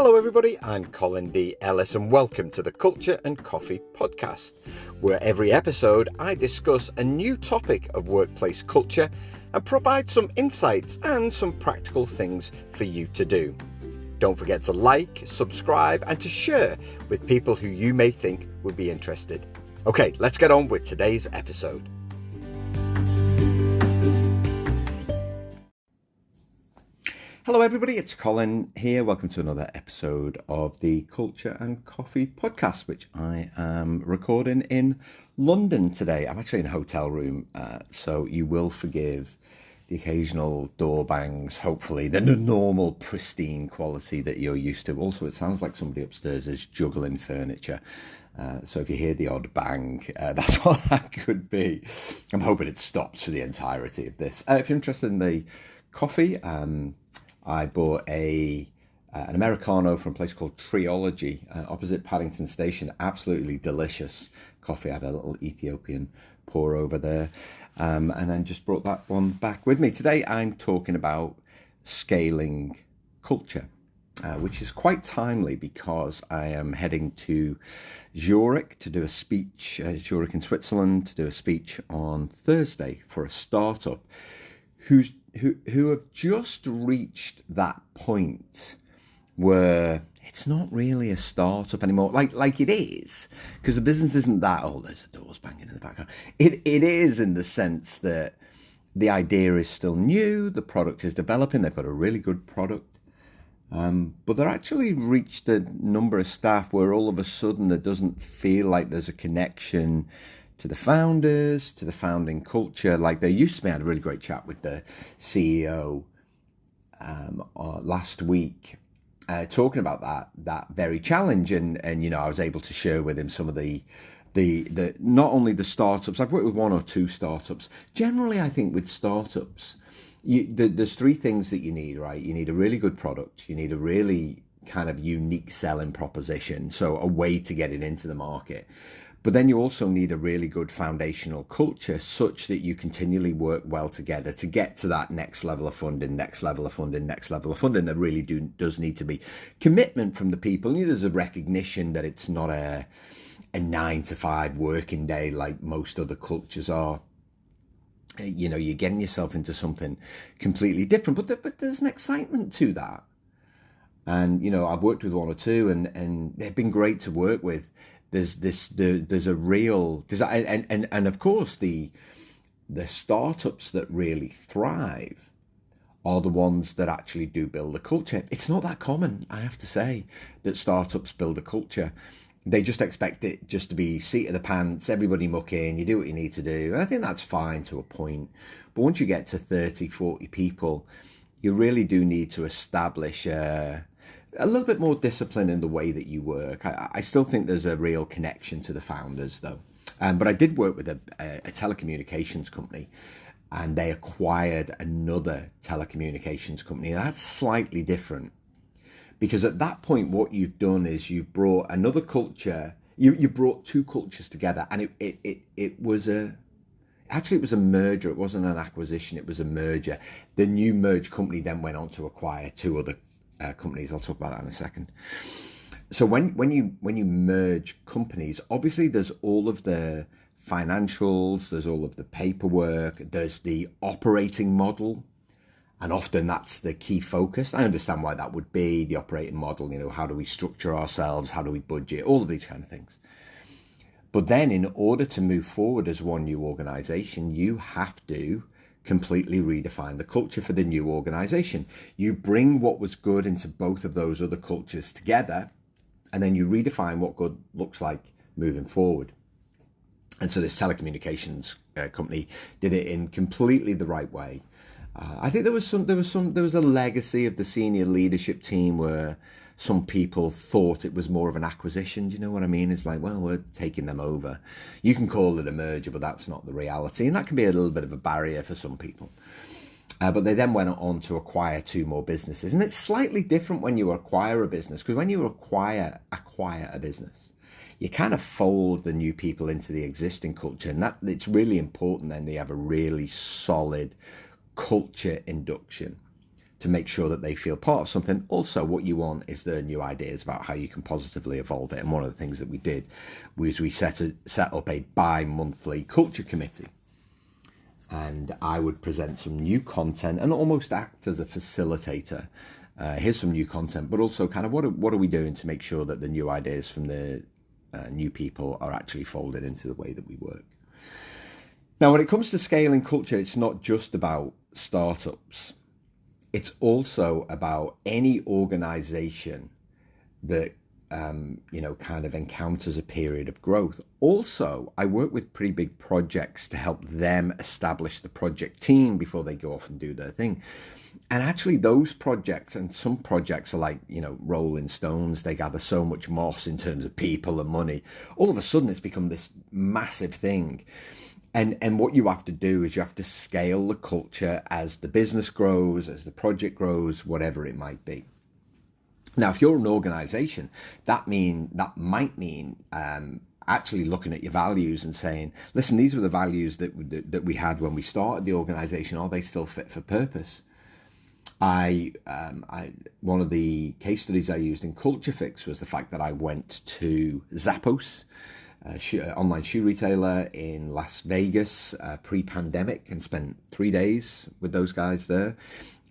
Hello everybody, I'm Colin D. Ellis and welcome to the Culture and Coffee podcast, where every episode I discuss a new topic of workplace culture and provide some insights and some practical things for you to do. Don't forget to like, subscribe and to share with people who you may think would be interested. Okay, let's get on with today's episode. Hello everybody, it's Colin here. Welcome to another episode of the Culture and Coffee podcast, which I am recording in London today. I'm actually in a hotel room, so you will forgive the occasional door bangs, hopefully the normal pristine quality that you're used to. Also, it sounds like somebody upstairs is juggling furniture. So if you hear the odd bang, that's what that could be. I'm hoping it stops for the entirety of this. If you're interested in the coffee, I bought an Americano from a place called Triology opposite Paddington Station. Absolutely delicious coffee. I had a little Ethiopian pour over there and then just brought that one back with me. Today I'm talking about scaling culture, which is quite timely because I am heading to Zurich to do a speech, Zurich in Switzerland, to do a speech on Thursday for a startup who have just reached that point where it's not really a startup anymore, like it is, because the business isn't that old. There's the doors banging in the background. It is in the sense that the idea is still new, the product is developing, they've got a really good product, but they're actually reached a number of staff where all of a sudden it doesn't feel like there's a connection to the founders, to the founding culture, like there used to be. I had a really great chat with the CEO last week, talking about that very challenge, and you know, I was able to share with him some of the not only the startups. I've worked with one or two startups. Generally, I think with startups, there's three things that you need, right? You need a really good product, you need a really kind of unique selling proposition, so a way to get it into the market. But then you also need a really good foundational culture such that you continually work well together to get to that next level of funding, next level of funding, next level of funding. There really does need to be commitment from the people. And there's a recognition that it's not a 9-to-5 working day like most other cultures are. You know, you're getting yourself into something completely different, but there's an excitement to that. And, you know, I've worked with one or two and they've been great to work with. There's a real desire, and of course the startups that really thrive are the ones that actually do build a culture. It's not that common, I have to say, that startups build a culture. They just expect it just to be seat of the pants, everybody muck in, you do what you need to do. And I think that's fine to a point. But once you get to 30, 40 people, you really do need to establish a little bit more discipline in the way that you work. I still think there's a real connection to the founders, though. But I did work with a telecommunications company, and they acquired another telecommunications company. And that's slightly different, because at that point, what you've done is you've brought another culture. You brought two cultures together, and it was a merger. It wasn't an acquisition. It was a merger. The new merged company then went on to acquire two other companies. I'll talk about that in a second. So when you merge companies, obviously there's all of the financials, there's all of the paperwork, there's the operating model, and often that's the key focus. I understand why that would be the operating model. You know, how do we structure ourselves? How do we budget? All of these kind of things. But then in order to move forward as one new organization, you have to completely redefine the culture for the new organization. You bring what was good into both of those other cultures together, and then you redefine what good looks like moving forward. And so this telecommunications company did it in completely the right way. I think there was a legacy of the senior leadership team where some people thought it was more of an acquisition. Do you know what I mean? It's like, well, we're taking them over. You can call it a merger, but that's not the reality. And that can be a little bit of a barrier for some people. But they then went on to acquire two more businesses. And it's slightly different when you acquire a business, because when you acquire a business, you kind of fold the new people into the existing culture. And that it's really important then they have a really solid culture induction to make sure that they feel part of something. Also, what you want is their new ideas about how you can positively evolve it. And one of the things that we did was we set up a bi-monthly culture committee. And I would present some new content and almost act as a facilitator. Here's some new content, but also kind of what are we doing to make sure that the new ideas from the new people are actually folded into the way that we work. Now, when it comes to scaling culture, it's not just about startups. It's also about any organization that, kind of encounters a period of growth. Also, I work with pretty big projects to help them establish the project team before they go off and do their thing. And actually those projects, and some projects are like, Rolling Stones, they gather so much moss in terms of people and money. All of a sudden it's become this massive thing. And what you have to do is you have to scale the culture as the business grows, as the project grows, whatever it might be. Now, if you're an organization, that might mean actually looking at your values and saying, listen, these were the values that we had when we started the organization. Are they still fit for purpose? One of the case studies I used in Culture Fix was the fact that I went to Zappos, online shoe retailer in Las Vegas pre-pandemic, and spent 3 days with those guys there,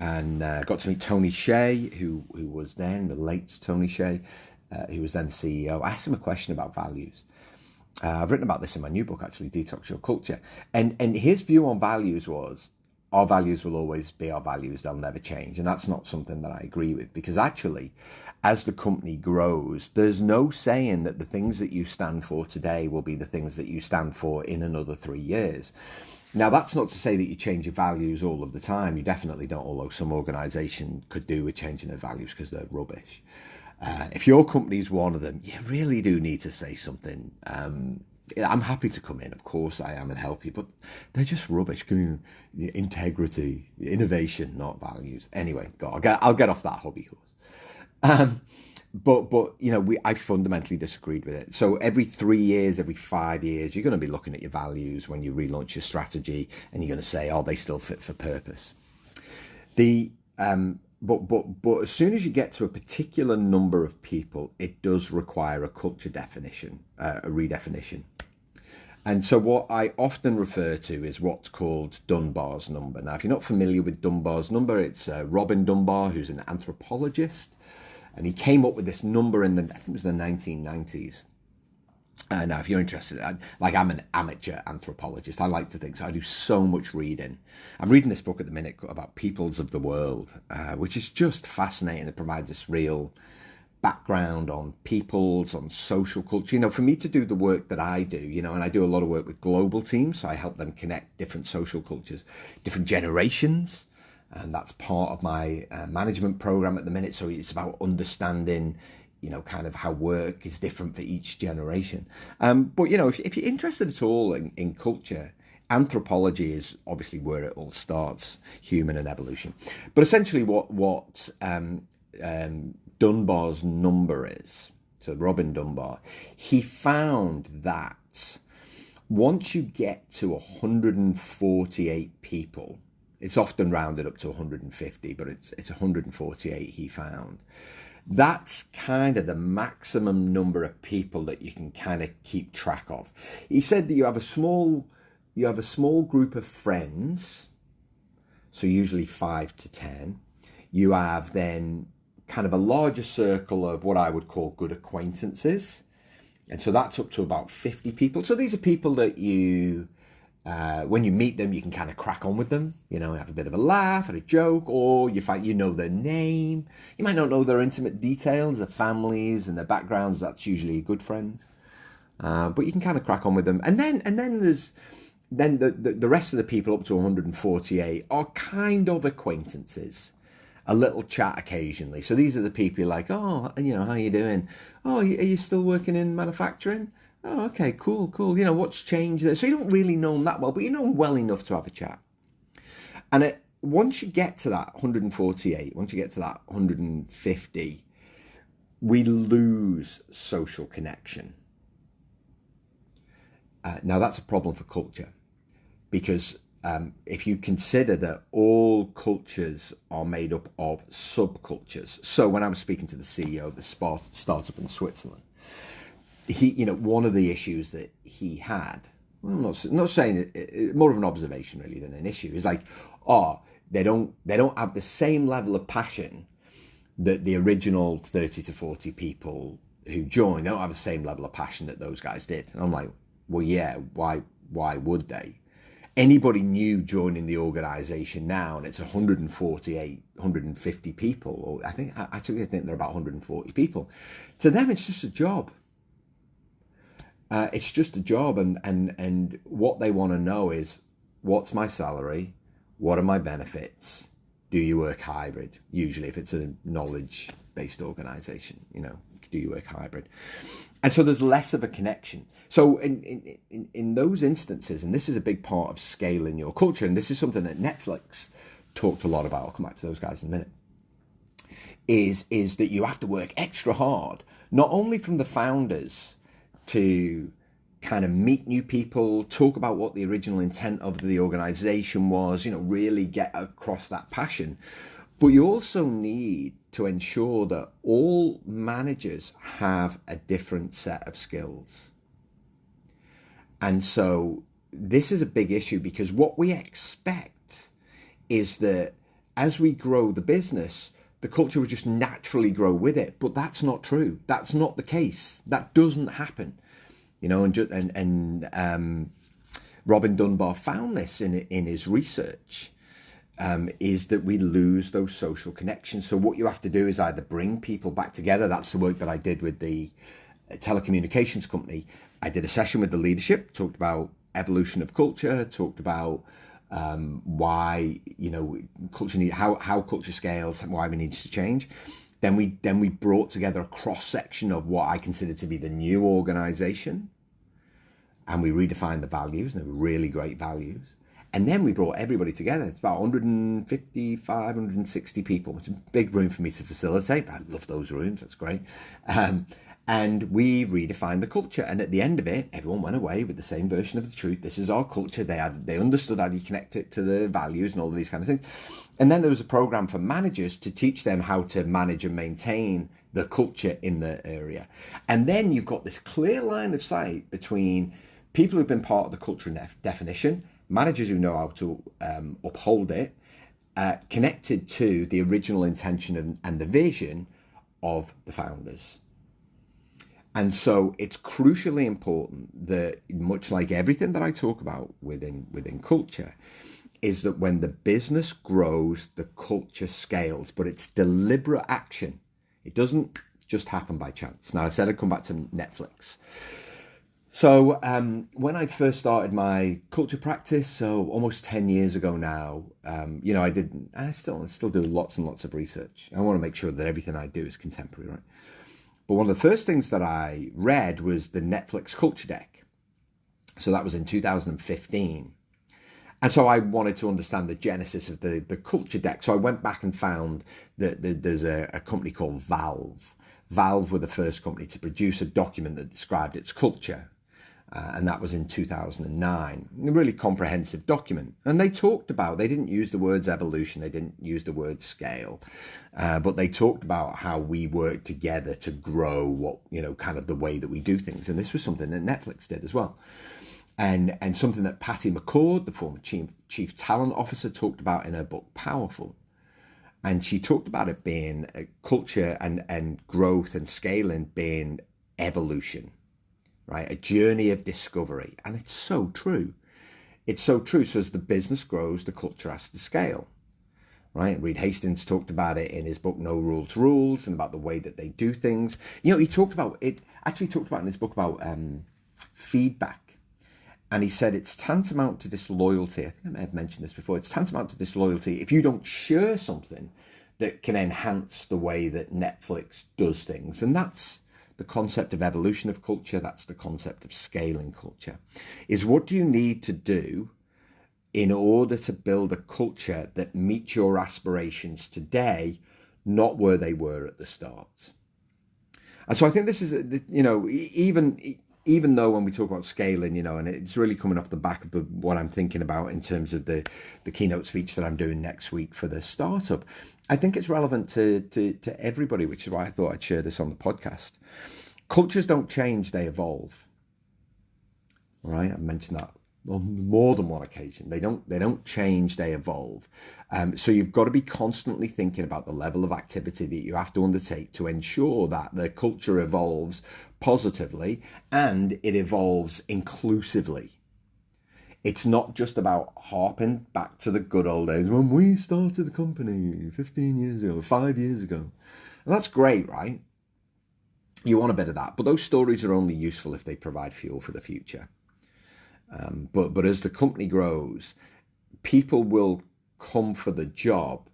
and got to meet Tony Hsieh, who was then the late Tony Hsieh, who was then the CEO. I asked him a question about values. I've written about this in my new book, actually, Detox Your Culture, and his view on values was, our values will always be our values, they'll never change. And that's not something that I agree with, because actually, as the company grows, there's no saying that the things that you stand for today will be the things that you stand for in another 3 years. Now, that's not to say that you change your values all of the time. You definitely don't, although some organization could do with changing their values because they're rubbish. If your company's one of them, you really do need to say something. I'm happy to come in, of course I am, and help you, but they're just rubbish. Integrity, innovation, not values. Anyway, I'll get off that hobby horse. But I fundamentally disagreed with it. So every 3 years, every 5 years, you're going to be looking at your values when you relaunch your strategy, and you're going to say, are they still fit for purpose? But as soon as you get to a particular number of people, it does require a culture definition, a redefinition. And so what I often refer to is what's called Dunbar's number. Now, if you're not familiar with Dunbar's number, it's Robin Dunbar, who's an anthropologist. And he came up with this number I think it was the 1990s. Now, if you're interested, I'm an amateur anthropologist. I like to think so. I do so much reading. I'm reading this book at the minute about peoples of the world, which is just fascinating. It provides this real background on peoples, on social culture. For me to do the work that I do, and I do a lot of work with global teams, so I help them connect different social cultures, different generations. And that's part of my management program at the minute. So it's about understanding, kind of how work is different for each generation. But, if you're interested at all in culture, anthropology is obviously where it all starts, human and evolution. But essentially what Dunbar's number is, so Robin Dunbar, he found that once you get to 148 people, it's often rounded up to 150, but it's 148 he found. That's kind of the maximum number of people that you can kind of keep track of. He said that you have a small group of friends, so usually 5 to 10. You have then kind of a larger circle of what I would call good acquaintances. And so that's up to about 50 people. So these are people that you, when you meet them, you can kind of crack on with them, have a bit of a laugh and a joke, or you find their name. You might not know their intimate details, their families and their backgrounds. That's usually good friends. But you can kind of crack on with them. And then there's the rest of the people up to 148 are kind of acquaintances. A little chat occasionally. So these are the people you're like, oh, how you doing? Oh, are you still working in manufacturing? Oh, okay, cool. What's changed there? So you don't really know them that well, but you know them well enough to have a chat. And once you get to that 148, once you get to that 150, we lose social connection. Now that's a problem for culture, because if you consider that all cultures are made up of subcultures. So when I was speaking to the CEO of the startup in Switzerland, one of the issues that he had, well, I'm not saying it, more of an observation really than an issue, is like, they don't have the same level of passion that the original 30 to 40 people who joined. They don't have the same level of passion that those guys did. And I'm like, well, yeah, why would they? Anybody new joining the organization now, and it's 148, 150 people, or I think they're about 140 people. To them, it's just a job. It's just a job, and what they want to know is, what's my salary? What are my benefits? Do you work hybrid? Usually, if it's a knowledge-based organization, do you work hybrid? And so there's less of a connection. So in those instances, and this is a big part of scaling your culture, and this is something that Netflix talked a lot about, I'll come back to those guys in a minute, is that you have to work extra hard, not only from the founders to kind of meet new people, talk about what the original intent of the organization was, really get across that passion. But you also need to ensure that all managers have a different set of skills. And so this is a big issue, because what we expect is that as we grow the business, the culture will just naturally grow with it. But that's not true. That's not the case. That doesn't happen. And Robin Dunbar found this in his research. Is that we lose those social connections. So what you have to do is either bring people back together. That's the work that I did with the telecommunications company. I did a session with the leadership, talked about evolution of culture, talked about why culture how culture scales, why we need to change. Then we brought together a cross section of what I consider to be the new organization, and we redefined the values, and they were really great values. And then we brought everybody together. It's about 155, 160 people, which is a big room for me to facilitate. But I love those rooms. That's great. And we redefined the culture. And at the end of it, everyone went away with the same version of the truth. This is our culture. They understood how to connect it to the values and all of these kind of things. And then there was a program for managers to teach them how to manage and maintain the culture in the area. And then you've got this clear line of sight between people who've been part of the culture definition, managers who know how to uphold it, connected to the original intention and the vision of the founders. And so it's crucially important that, much like everything that I talk about within culture, is that when the business grows, the culture scales, but it's deliberate action. It doesn't just happen by chance. Now, I said I'd come back to Netflix. So when I first started my culture practice, so almost 10 years ago now, I still do lots and lots of research. I want to make sure that everything I do is contemporary, right? But one of the first things that I read was the Netflix culture deck. So that was in 2015. And so I wanted to understand the genesis of the culture deck. So I went back and found that there's a company called Valve. Valve were the first company to produce a document that described its culture. And that was in 2009, a really comprehensive document. And they didn't use the words evolution, they didn't use the word scale, but they talked about how we work together to grow kind of the way that we do things. And this was something that Netflix did as well. And something that Patty McCord, the former chief talent officer, talked about in her book, Powerful. And she talked about it being a culture and growth and scaling being evolution. Right, a journey of discovery. And it's so true. It's so true. So as the business grows, the culture has to scale. Right? Reed Hastings talked about it in his book, No Rules, and about the way that they do things. He talked about it, actually talked about in his book about feedback. And he said it's tantamount to disloyalty. I think I may have mentioned this before. It's tantamount to disloyalty if you don't share something that can enhance the way that Netflix does things. And that's the concept of evolution of culture. That's the concept of scaling culture. Is what do you need to do in order to build a culture that meets your aspirations today, not where they were at the start? And so I think this is, even though when we talk about scaling, and it's really coming off the back of what I'm thinking about in terms of the keynote speech that I'm doing next week for the startup, I think it's relevant to everybody, which is why I thought I'd share this on the podcast. Cultures don't change, they evolve. All right, I mentioned that on more than one occasion. They don't change, they evolve. So you've got to be constantly thinking about the level of activity that you have to undertake to ensure that the culture evolves positively and it evolves inclusively. It's not just about harping back to the good old days when we started the company 15 years ago, 5 years ago. And that's great, right? You want a bit of that, but those stories are only useful if they provide fuel for the future. But as the company grows, people will come for the job,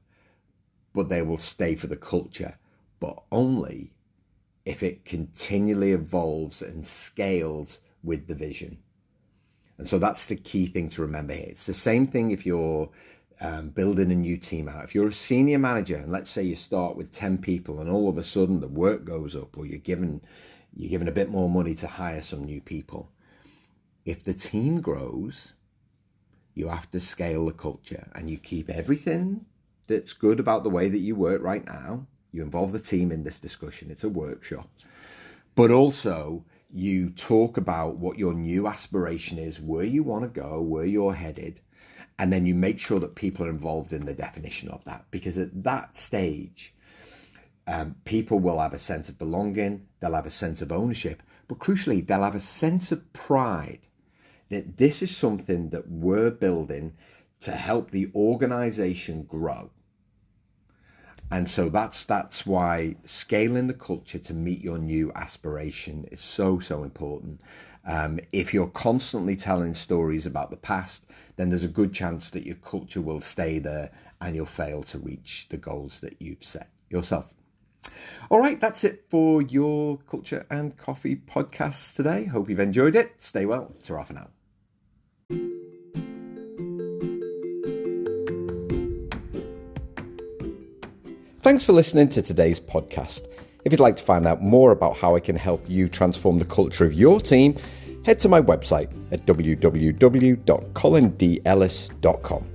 but they will stay for the culture, but only if it continually evolves and scales with the vision. And so that's the key thing to remember here. It's the same thing if you're building a new team out. If you're a senior manager, and let's say you start with 10 people and all of a sudden the work goes up, or you're given a bit more money to hire some new people. If the team grows, you have to scale the culture, and you keep everything that's good about the way that you work right now. You involve the team in this discussion. It's a workshop. But also you talk about what your new aspiration is, where you want to go, where you're headed. And then you make sure that people are involved in the definition of that. Because at that stage, people will have a sense of belonging. They'll have a sense of ownership. But crucially, they'll have a sense of pride that this is something that we're building to help the organization grow. And so that's why scaling the culture to meet your new aspiration is so important. If you're constantly telling stories about the past, then there's a good chance that your culture will stay there and you'll fail to reach the goals that you've set yourself. All right, that's it for your Culture and Coffee podcast today. Hope you've enjoyed it. Stay well. Ta-ra for now. Thanks for listening to today's podcast. If you'd like to find out more about how I can help you transform the culture of your team, head to my website at www.colindellis.com.